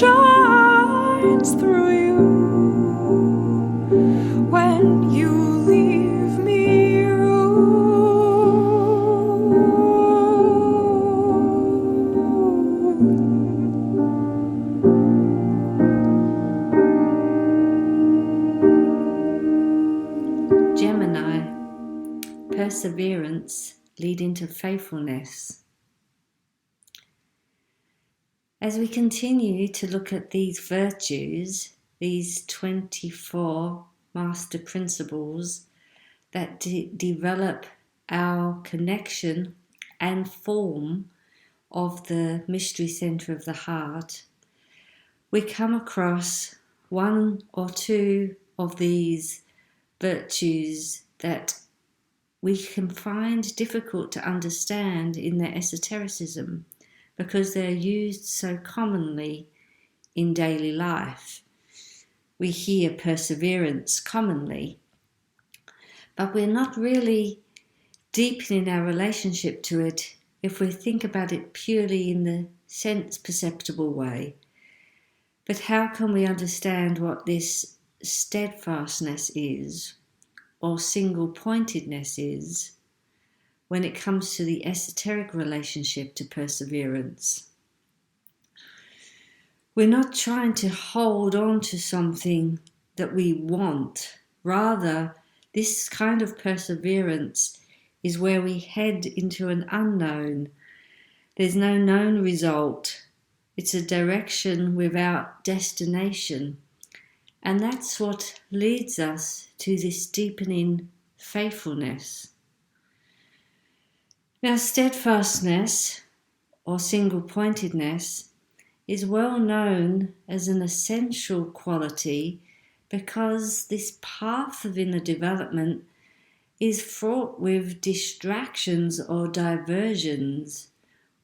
shines through you when you leave me room. Gemini, perseverance leading to faithfulness. As we continue to look at these virtues, these 24 master principles that develop our connection and form of the mystery center of the heart, we come across one or two of these virtues that we can find difficult to understand in their esotericism, because they're used so commonly in daily life. We hear perseverance commonly, but we're not really deepening our relationship to it if we think about it purely in the sense perceptible way. But how can we understand what this steadfastness is, or single-pointedness is, when it comes to the esoteric relationship to perseverance? We're not trying to hold on to something that we want. Rather, this kind of perseverance is where we head into an unknown. There's no known result. It's a direction without destination. And that's what leads us to this deepening faithfulness. Now, steadfastness or single-pointedness is well known as an essential quality because this path of inner development is fraught with distractions or diversions.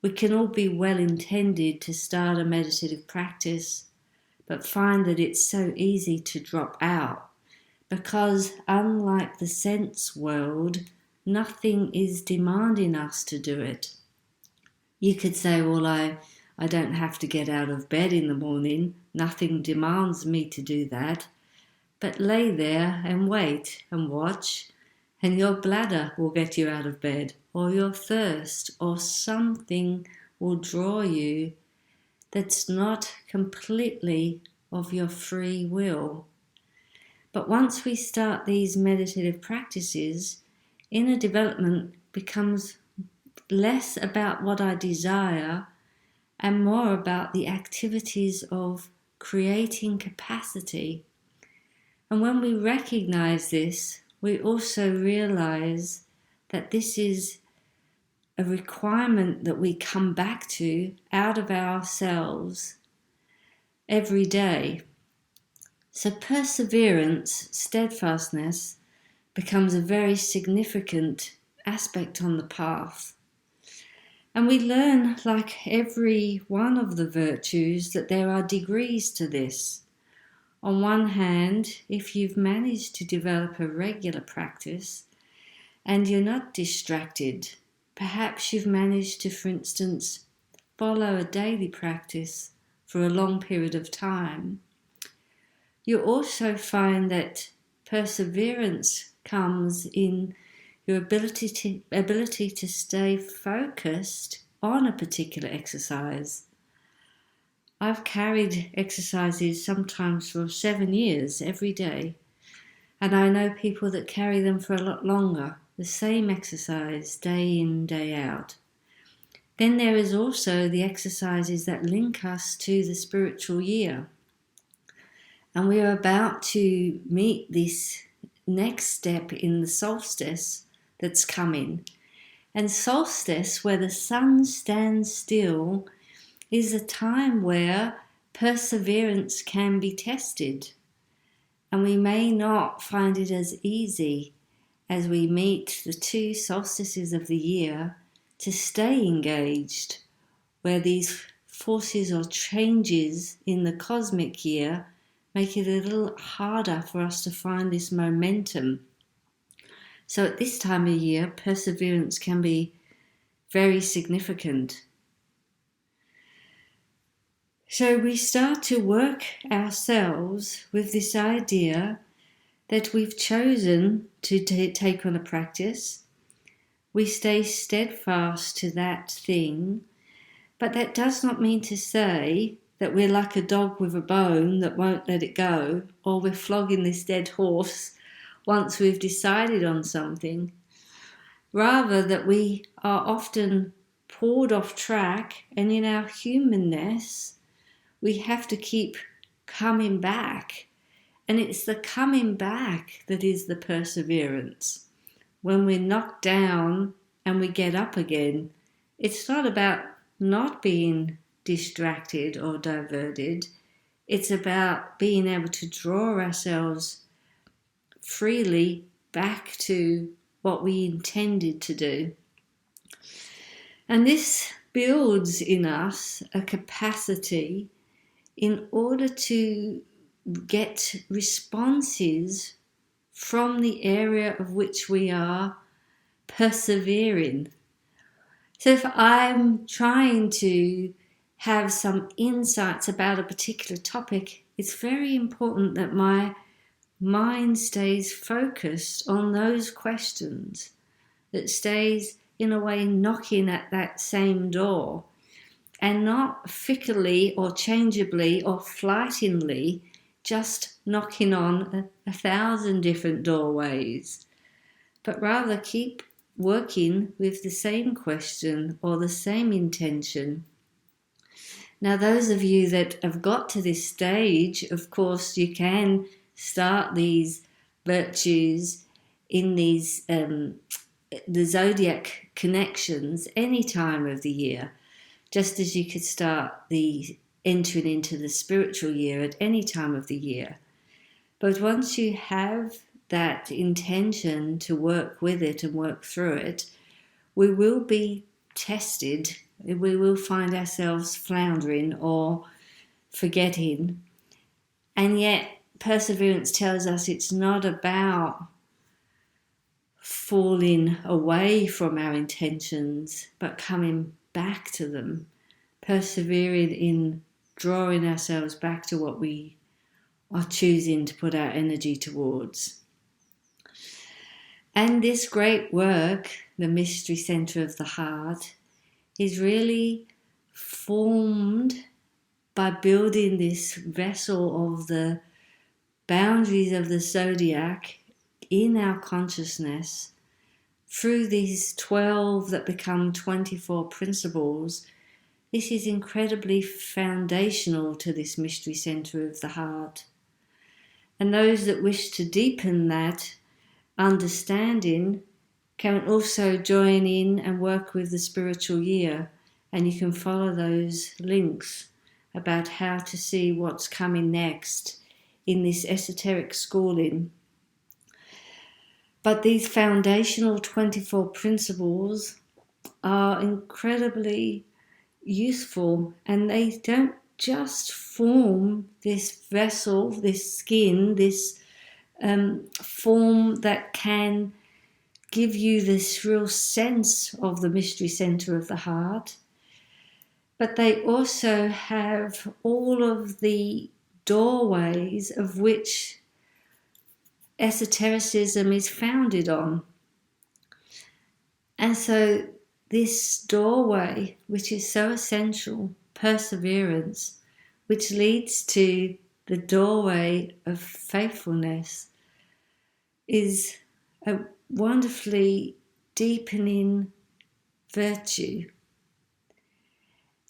We can all be well intended to start a meditative practice, but find that it's so easy to drop out because, unlike the sense world, nothing is demanding us to do it. You could say, well, I don't have to get out of bed in the morning. Nothing demands me to do that. But lay there and wait and watch, and your bladder will get you out of bed, or your thirst, or something will draw you that's not completely of your free will. But once we start these meditative practices, inner development becomes less about what I desire and more about the activities of creating capacity. And when we recognize this, we also realize that this is a requirement that we come back to out of ourselves every day. So perseverance, steadfastness, becomes a very significant aspect on the path. And we learn, like every one of the virtues, that there are degrees to this. On one hand, if you've managed to develop a regular practice and you're not distracted, perhaps you've managed to, for instance, follow a daily practice for a long period of time, you also find that perseverance comes in your ability to stay focused on a particular exercise. I've carried exercises sometimes for 7 years every day, and I know people that carry them for a lot longer, the same exercise day in, day out. Then there is also the exercises that link us to the spiritual year. And we are about to meet this next step in the solstice that's coming. And solstice, where the sun stands still, is a time where perseverance can be tested. And we may not find it as easy as we meet the 2 solstices of the year to stay engaged, where these forces or changes in the cosmic year make it a little harder for us to find this momentum. So at this time of year, perseverance can be very significant. So we start to work ourselves with this idea that we've chosen to take on a practice. We stay steadfast to that thing, but that does not mean to say that we're like a dog with a bone that won't let it go, or we're flogging this dead horse once we've decided on something. Rather, that we are often pulled off track, and in our humanness, we have to keep coming back. And it's the coming back that is the perseverance. When we're knocked down and we get up again, it's not about not being distracted or diverted. It's about being able to draw ourselves freely back to what we intended to do. And this builds in us a capacity in order to get responses from the area of which we are persevering. So if I'm trying to have some insights about a particular topic, it's very important that my mind stays focused on those questions, that stays in a way knocking at that same door, and not fickly or changeably or flightingly just knocking on 1,000 different doorways, but rather keep working with the same question or the same intention. Now, those of you that have got to this stage, of course, you can start these virtues in these the zodiac connections any time of the year, just as you could start the entering into the spiritual year at any time of the year. But once you have that intention to work with it and work through it, we will be tested. We will find ourselves floundering or forgetting. And yet perseverance tells us it's not about falling away from our intentions, but coming back to them, persevering in drawing ourselves back to what we are choosing to put our energy towards. And this great work, the Mystery Center of the Heart, is really formed by building this vessel of the boundaries of the zodiac in our consciousness through these 12 that become 24 principles. This is incredibly foundational to this Mystery Center of the Heart. And those that wish to deepen that understanding can also join in and work with the spiritual year, and you can follow those links about how to see what's coming next in this esoteric schooling. But these foundational 24 principles are incredibly useful, and they don't just form this vessel, this skin, this form that can give you this real sense of the mystery center of the heart, but they also have all of the doorways of which esotericism is founded on. And so this doorway, which is so essential, perseverance, which leads to the doorway of faithfulness, is a wonderfully deepening virtue.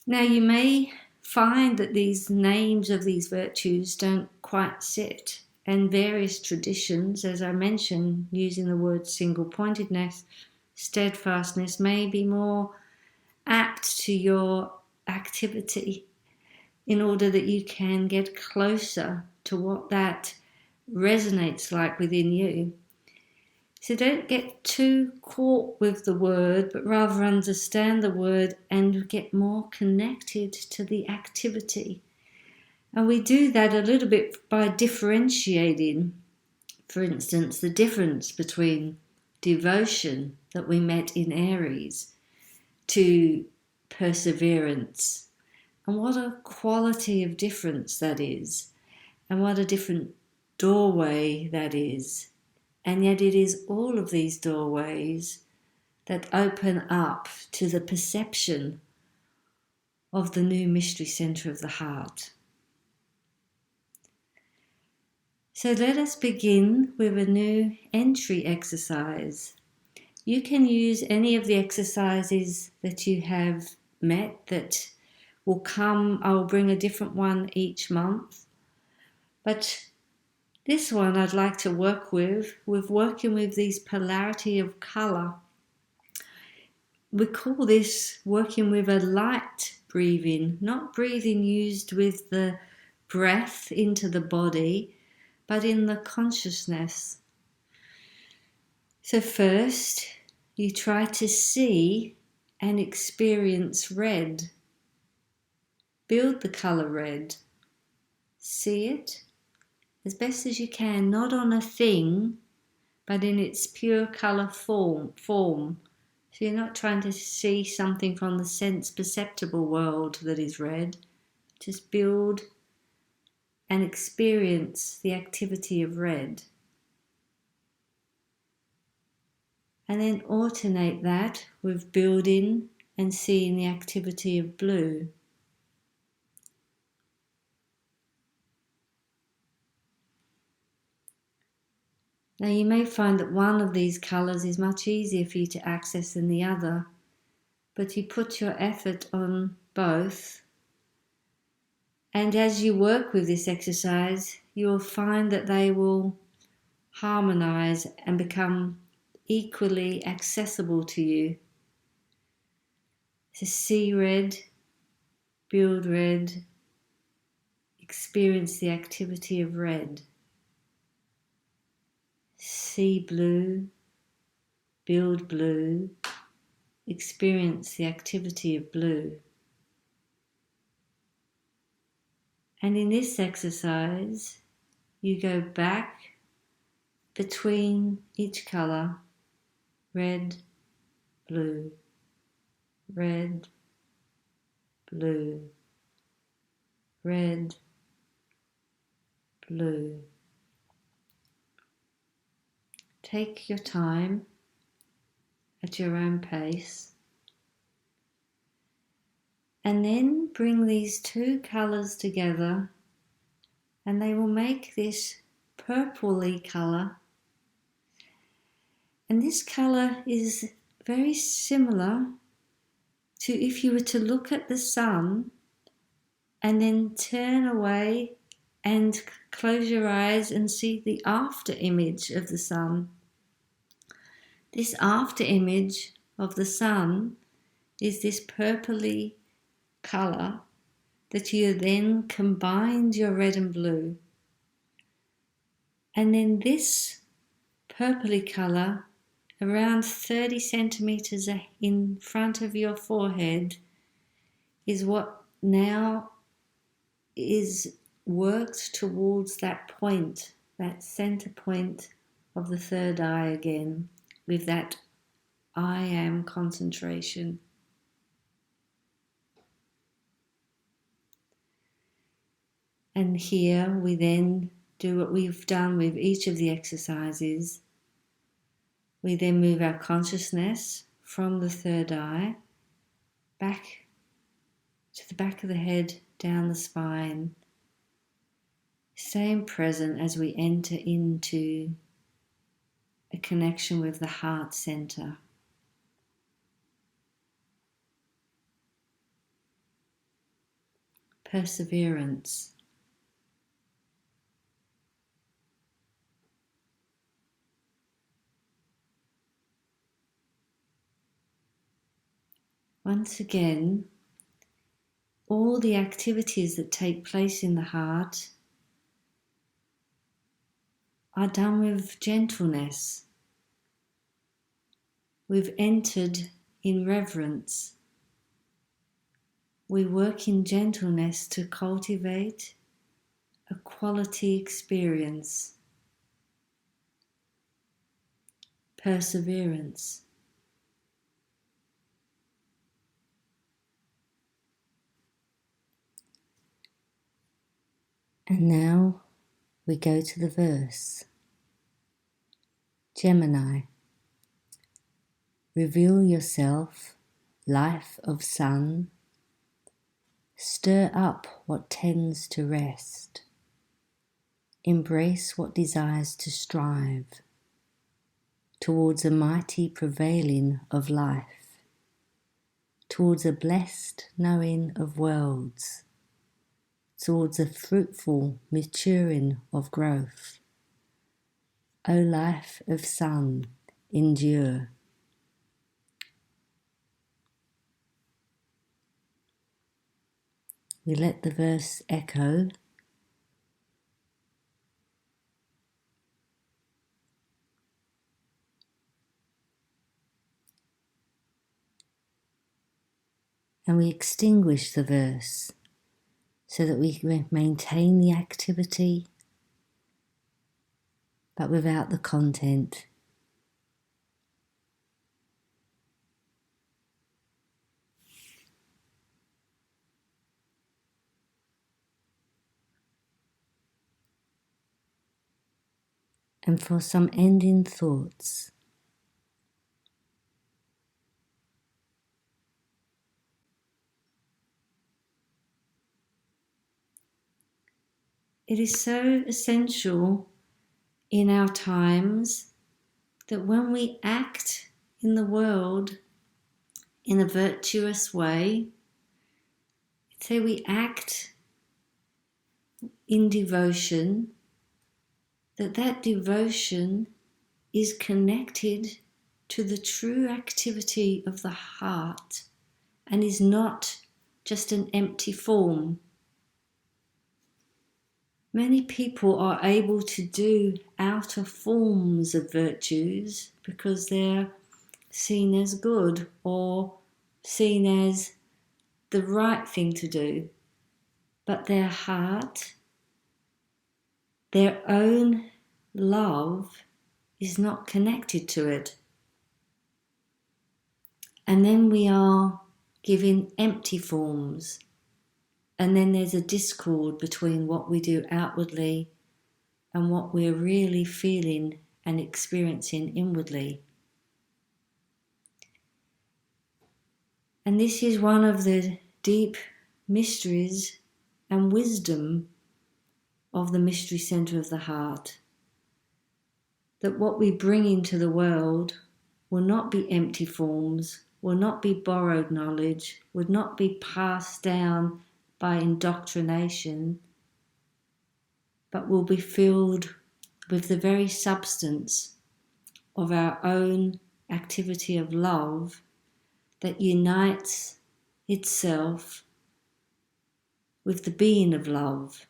Now, you may find that these names of these virtues don't quite sit, and various traditions, as I mentioned, using the word single-pointedness, steadfastness, may be more apt to your activity in order that you can get closer to what that resonates like within you. So don't get too caught with the word, but rather understand the word and get more connected to the activity. And we do that a little bit by differentiating, for instance, the difference between devotion that we met in Aries to perseverance, And what a quality of difference that is, and what a different doorway that is. And yet it is all of these doorways that open up to the perception of the new mystery center of the heart. So let us begin with a new entry exercise. You can use any of the exercises that you have met that will come. I'll bring a different one each month. But this one I'd like to work with working with these polarity of colour. We call this working with a light breathing, not breathing used with the breath into the body, but in the consciousness. So first, you try to see and experience red. Build the colour red. See it as best as you can, not on a thing, but in its pure colour form. So you're not trying to see something from the sense perceptible world that is red. Just build and experience the activity of red. And then alternate that with building and seeing the activity of blue. Now you may find that one of these colours is much easier for you to access than the other, but you put your effort on both. And as you work with this exercise, you'll find that they will harmonise and become equally accessible to you. To see red, build red, experience the activity of red. See blue, build blue, experience the activity of blue. And in this exercise, you go back between each colour, red, blue, red, blue, red, blue. Take your time at your own pace, and then bring these two colours together and they will make this purpley colour. And this colour is very similar to if you were to look at the sun and then turn away and close your eyes and see the after image of the sun. This after image of the sun is this purpley colour that you then combined your red and blue. And then this purpley colour around 30 centimetres in front of your forehead is what now is worked towards that point, that centre point of the third eye again, with that I am concentration. And here we then do what we've done with each of the exercises. We then move our consciousness from the third eye back to the back of the head, down the spine, staying present as we enter into a connection with the heart center. Perseverance. Once again, all the activities that take place in the heart are done with gentleness. We've entered in reverence. We work in gentleness to cultivate a quality experience. Perseverance. And now we go to the verse. Gemini, reveal yourself, life of sun. Stir up what tends to rest. Embrace what desires to strive towards a mighty prevailing of life, towards a blessed knowing of worlds, towards a fruitful maturing of growth. O life of sun, endure. We let the verse echo. And we extinguish the verse so that we maintain the activity but without the content. And for some ending thoughts, it is so essential in our times that when we act in the world in a virtuous way, say we act in devotion, that devotion is connected to the true activity of the heart and is not just an empty form. Many people are able to do outer forms of virtues because they're seen as good or seen as the right thing to do. But their heart, their own love is not connected to it. And then we are giving empty forms. And then there's a discord between what we do outwardly and what we're really feeling and experiencing inwardly. And this is one of the deep mysteries and wisdom of the mystery center of the heart. That what we bring into the world will not be empty forms, will not be borrowed knowledge, would not be passed down by indoctrination, but will be filled with the very substance of our own activity of love that unites itself with the being of love,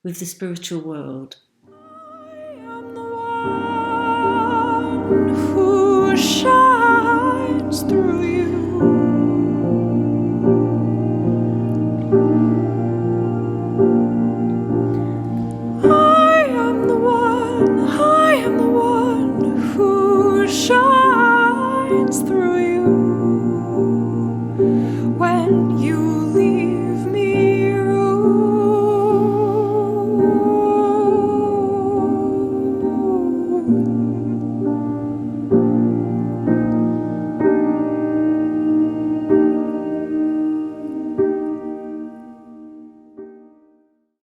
with the spiritual world. I am the one who shines through you. I am the one who shines through you. When you leave